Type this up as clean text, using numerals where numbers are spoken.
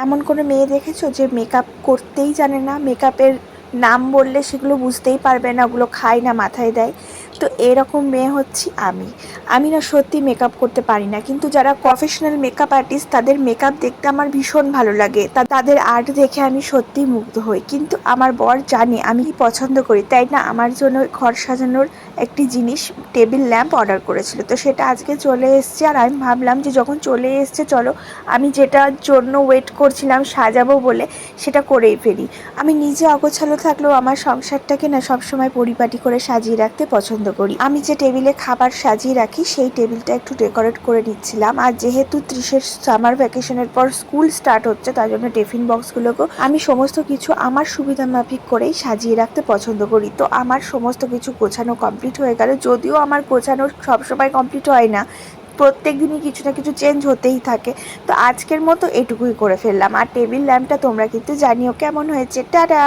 এমন কোনো মেয়ে দেখেছো যে মেকআপ করতেই জানে না, মেকআপের নাম বললে সেগুলো বুঝতেই পারবে না, ওগুলো খায় না, মাথায় দেয়? তো এরকম মেয়ে হচ্ছি আমি। আমি না সত্যি মেকআপ করতে পারি না, কিন্তু যারা প্রফেশনাল মেকআপ আর্টিস্ট তাদের মেকআপ দেখতে আমার ভীষণ ভালো লাগে, তাদের আর্ট দেখে আমি সত্যিই মুগ্ধ হই। কিন্তু আমার বর জানে আমি কি পছন্দ করি, তাই না আমার জন্য ঘর সাজানোর একটি জিনিস টেবিল ল্যাম্প অর্ডার করেছিল। তো সেটা আজকে চলে এসছে, আর আমি ভাবলাম যে যখন চলে এসছে চলো আমি যেটার জন্য ওয়েট করছিলাম সাজাবো বলে সেটা করেই ফেলি। আমি নিজে অগোছালো থাকলেও আমার সংসারটাকে না সবসময় পরিপাটি করে সাজিয়ে রাখতে পছন্দ করি। আমি যে টেবিলে খাবার সাজিয়ে রাখি সেই টেবিলটা একটু ডেকোরেট করে নিচ্ছিলাম। আর যেহেতু 30-এর সামার ভ্যাকেশনের পর স্কুল স্টার্ট হচ্ছে, তার জন্য টিফিন বক্সগুলোকেও আমি সমস্ত কিছু আমার সুবিধা মাফিক করেই সাজিয়ে রাখতে পছন্দ করি। তো আমার সমস্ত কিছু গোছানো কমপ্লিট হয়ে গেল, যদিও আমার গোছানো সবসময় কমপ্লিট হয় না, প্রত্যেক দিনই কিছু না কিছু চেঞ্জ হতেই থাকে। তো আজকের মতো এটুকুই করে ফেললাম। আর টেবিল ল্যাম্পটা তোমরা কিন্তু জানিও কেমন হয়েছে। টাটা।